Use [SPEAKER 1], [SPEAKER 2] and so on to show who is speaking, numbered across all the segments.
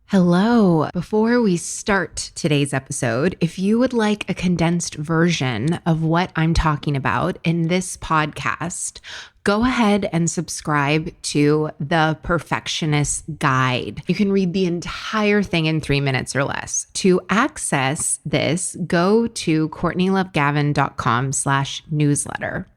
[SPEAKER 1] Hello. Before we start today's episode, if you would like a condensed version of what I'm talking about in this podcast, go ahead and subscribe to the Perfectionist Guide. You can read the entire thing in 3 minutes or less. To access this, go to CourtneyLoveGavin.com/newsletter.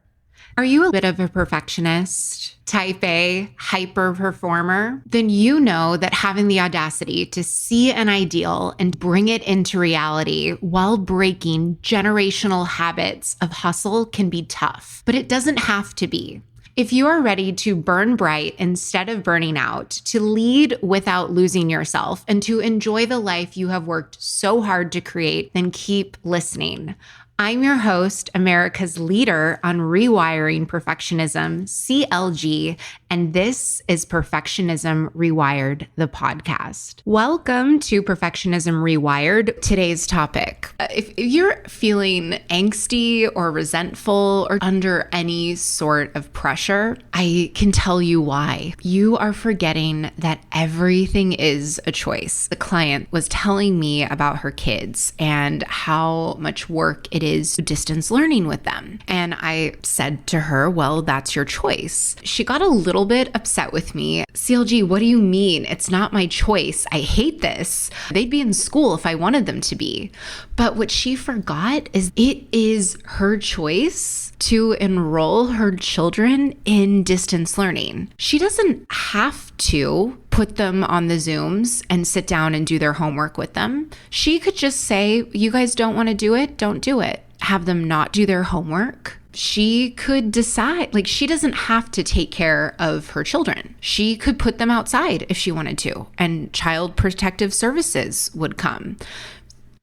[SPEAKER 1] Are you a bit of a perfectionist, type A, hyper performer? Then you know that having the audacity to see an ideal and bring it into reality while breaking generational habits of hustle can be tough, but it doesn't have to be. If you are ready to burn bright instead of burning out, to lead without losing yourself, and to enjoy the life you have worked so hard to create, then keep listening. I'm your host, America's leader on rewiring perfectionism, CLG, and this is Perfectionism Rewired, the podcast. Welcome to Perfectionism Rewired. Today's topic. If you're feeling angsty or resentful or under any sort of pressure, I can tell you why. You are forgetting that everything is a choice. The client was telling me about her kids and how much work it is distance learning with them. And I said to her, well, that's your choice. She got a little bit upset with me. CLG, what do you mean? It's not my choice. I hate this. They'd be in school if I wanted them to be. But what she forgot is it is her choice to enroll her children in distance learning. She doesn't have to put them on the Zooms and sit down and do their homework with them. She could just say, you guys don't want to do it, don't do it. Have them not do their homework. She could decide, she doesn't have to take care of her children. She could put them outside if she wanted to, and Child Protective Services would come.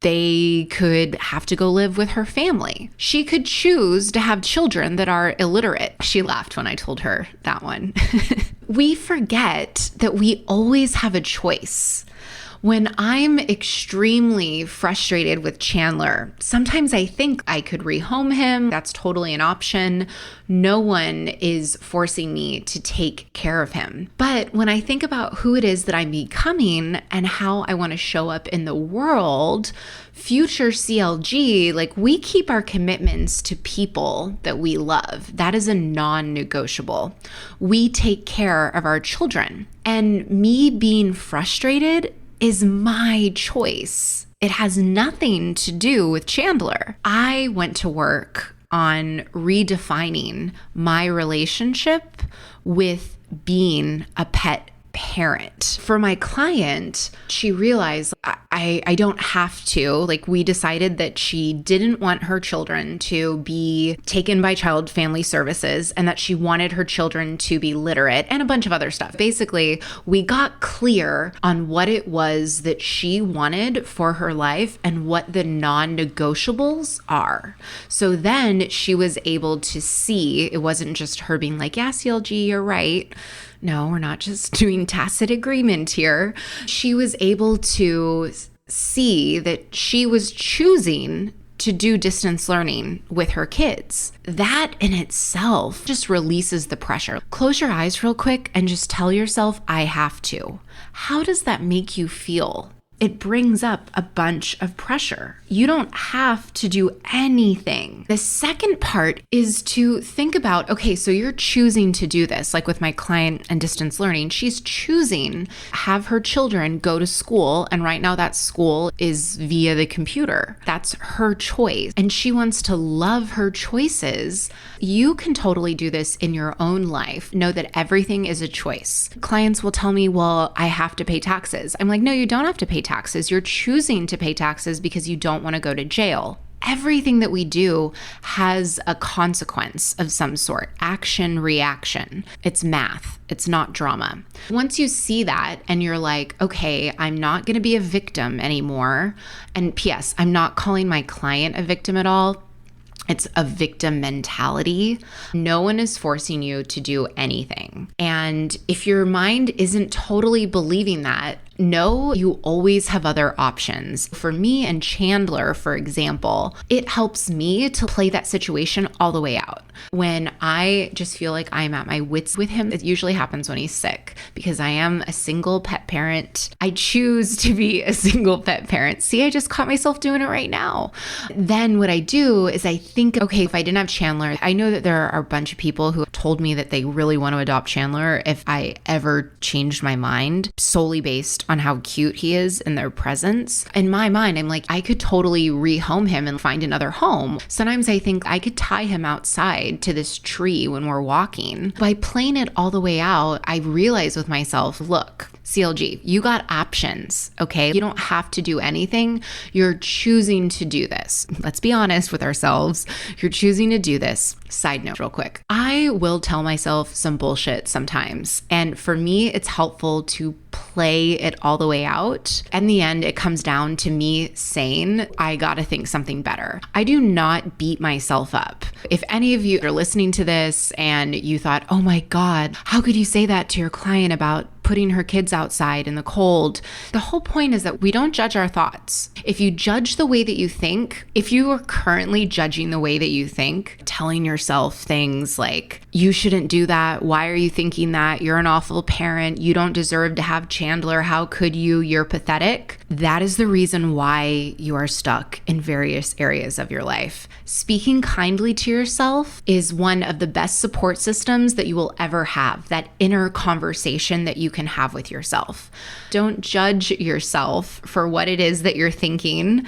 [SPEAKER 1] They could have to go live with her family. She could choose to have children that are illiterate. She laughed when I told her that one. We forget that we always have a choice. When I'm extremely frustrated with Chandler, sometimes I think I could rehome him. That's totally an option. No one is forcing me to take care of him. But when I think about who it is that I'm becoming and how I want to show up in the world, future CLG, we keep our commitments to people that we love. That is a non-negotiable. We take care of our children. And me being frustrated is my choice. It has nothing to do with Chandler. I went to work on redefining my relationship with being a pet parent. For my client, she realized I don't have to. We decided that she didn't want her children to be taken by Child Family Services and that she wanted her children to be literate and a bunch of other stuff. Basically, we got clear on what it was that she wanted for her life and what the non-negotiables are. So then she was able to see, it wasn't just her being like, yeah, CLG, you're right. No, we're not just doing tacit agreement here. She was able to see that she was choosing to do distance learning with her kids. That in itself just releases the pressure. Close your eyes real quick and just tell yourself, I have to. How does that make you feel? It brings up a bunch of pressure. You don't have to do anything. The second part is to think about, okay, so you're choosing to do this, like with my client and distance learning, she's choosing to have her children go to school. And right now that school is via the computer. That's her choice. And she wants to love her choices. You can totally do this in your own life. Know that everything is a choice. Clients will tell me, well, I have to pay taxes. I'm like, no, you don't have to pay taxes. You're choosing to pay taxes because you don't want to go to jail. Everything that we do has a consequence of some sort. Action, reaction. It's math. It's not drama. Once you see that and you're like, okay, I'm not going to be a victim anymore. And P.S., I'm not calling my client a victim at all. It's a victim mentality. No one is forcing you to do anything. And if your mind isn't totally believing that, Know you always have other options. For me and Chandler, for example, it helps me to play that situation all the way out. When I just feel like I'm at my wits with him, it usually happens when he's sick because I am a single pet parent. I choose to be a single pet parent. See, I just caught myself doing it right now. Then what I do is I think, okay, if I didn't have Chandler, I know that there are a bunch of people who told me that they really want to adopt Chandler if I ever changed my mind solely based on how cute he is in their presence. In my mind, I'm like, I could totally rehome him and find another home. Sometimes I think I could tie him outside to this tree when we're walking. By playing it all the way out, I realize with myself, look, CLG, you got options, okay? You don't have to do anything. You're choosing to do this. Let's be honest with ourselves. You're choosing to do this. Side note real quick. I will tell myself some bullshit sometimes. And for me, it's helpful to play it all the way out. In the end, it comes down to me saying, I gotta think something better. I do not beat myself up. If any of you are listening to this and you thought, oh my God, how could you say that to your client about putting her kids outside in the cold? The whole point is that we don't judge our thoughts. If you judge the way that you think, if you are currently judging the way that you think, telling yourself things like, you shouldn't do that. Why are you thinking that? You're an awful parent. You don't deserve to have Chandler. How could you? You're pathetic. That is the reason why you are stuck in various areas of your life. Speaking kindly to yourself is one of the best support systems that you will ever have, that inner conversation that you can have with yourself. Don't judge yourself for what it is that you're thinking.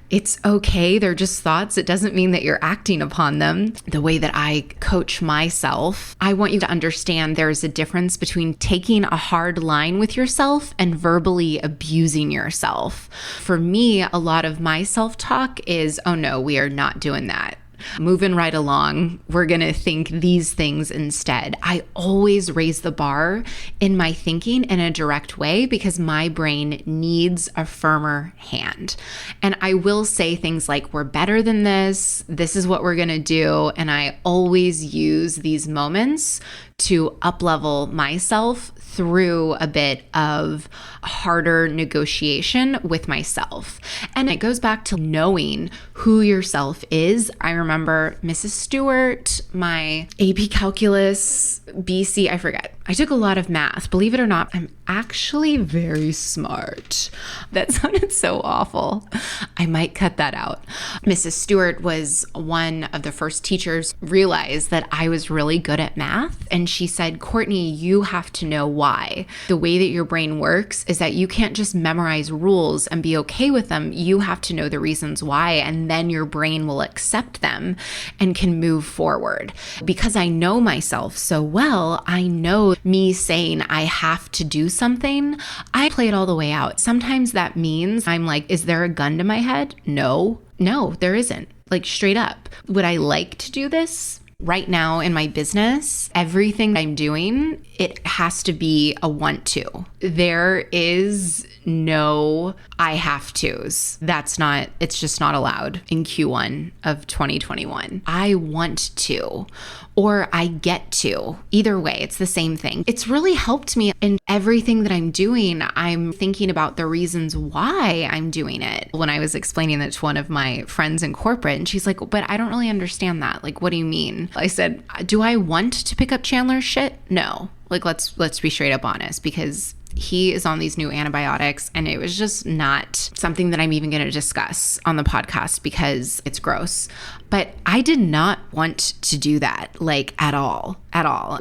[SPEAKER 1] It's okay. They're just thoughts. It doesn't mean that you're acting upon them. The way that I coach myself, I want you to understand there's a difference between taking a hard line with yourself and verbally abusing yourself. For me, a lot of my self-talk is, oh no, we are not doing that. Moving right along, we're going to think these things instead. I always raise the bar in my thinking in a direct way because my brain needs a firmer hand. And I will say things like, we're better than this. This is what we're going to do. And I always use these moments to up-level myself through a bit of harder negotiation with myself. And it goes back to knowing who yourself is. I remember Mrs. Stewart, my AP Calculus, BC, I forget. I took a lot of math. Believe it or not, I'm actually very smart. That sounded so awful. I might cut that out. Mrs. Stewart was one of the first teachers realized that I was really good at math. And she said, Courtney, you have to know why. The way that your brain works is that you can't just memorize rules and be okay with them. You have to know the reasons why, and then your brain will accept them and can move forward. Because I know myself so well, I know me saying I have to do something, I play it all the way out. Sometimes that means I'm like, is there a gun to my head? No, there isn't. Like straight up. Would I like to do this? Right now in my business, everything I'm doing, it has to be a want to. There is no I have to's. It's just not allowed in Q1 of 2021. I want to, or I get to. Either way, it's the same thing. It's really helped me in everything that I'm doing. I'm thinking about the reasons why I'm doing it. When I was explaining that to one of my friends in corporate, and she's like, but I don't really understand that. Like, what do you mean? I said, do I want to pick up Chandler's shit? No. Like, let's be straight up honest, because he is on these new antibiotics and it was just not something that I'm even going to discuss on the podcast because it's gross. But I did not want to do that, like at all.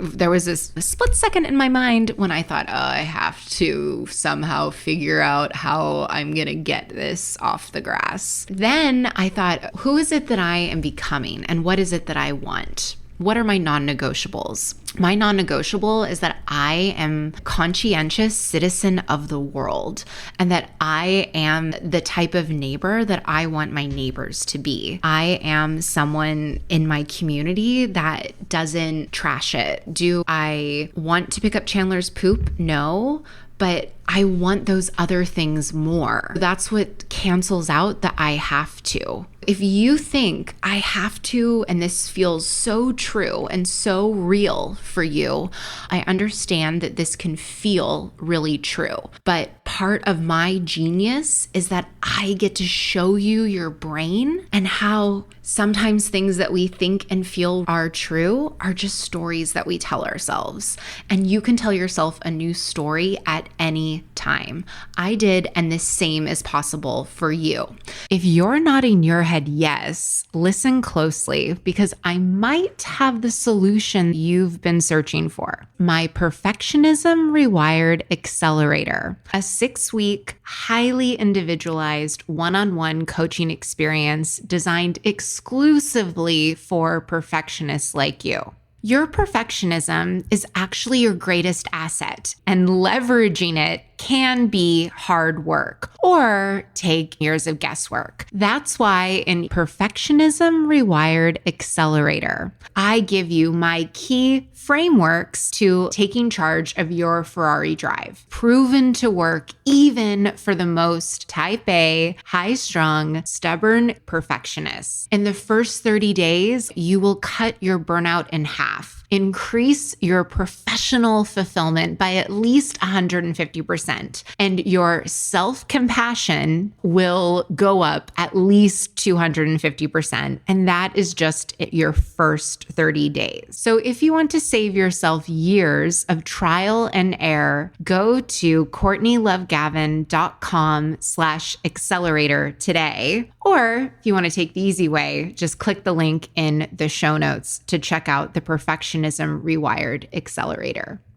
[SPEAKER 1] There was a split second in my mind when I thought, oh, I have to somehow figure out how I'm going to get this off the grass. Then I thought, who is it that I am becoming and what is it that I want? What are my non-negotiables? My non-negotiable is that I am conscientious citizen of the world and that I am the type of neighbor that I want my neighbors to be. I am someone in my community that doesn't trash it. Do I want to pick up Chandler's poop? No. But I want those other things more. That's what cancels out the I have to. If you think I have to, and this feels so true and so real for you, I understand that this can feel really true. But part of my genius is that I get to show you your brain and how sometimes things that we think and feel are true are just stories that we tell ourselves. And you can tell yourself a new story at any time. I did, and the same is possible for you. If you're nodding your head yes, listen closely, because I might have the solution you've been searching for. My Perfectionism Rewired Accelerator, a 6-week, highly individualized one-on-one coaching experience designed exclusively for perfectionists like you. Your perfectionism is actually your greatest asset, and leveraging it can be hard work or take years of guesswork. That's why in Perfectionism Rewired Accelerator, I give you my key frameworks to taking charge of your Ferrari drive, proven to work even for the most type A, high-strung, stubborn perfectionists. In the first 30 days, you will cut your burnout in half, increase your professional fulfillment by at least 150%, and your self-compassion will go up at least 250%. And that is just your first 30 days. So if you want to save yourself years of trial and error, go to CourtneyLoveGavin.com/accelerator today. Or if you want to take the easy way, just click the link in the show notes to check out the Perfectionism Rewired Accelerator.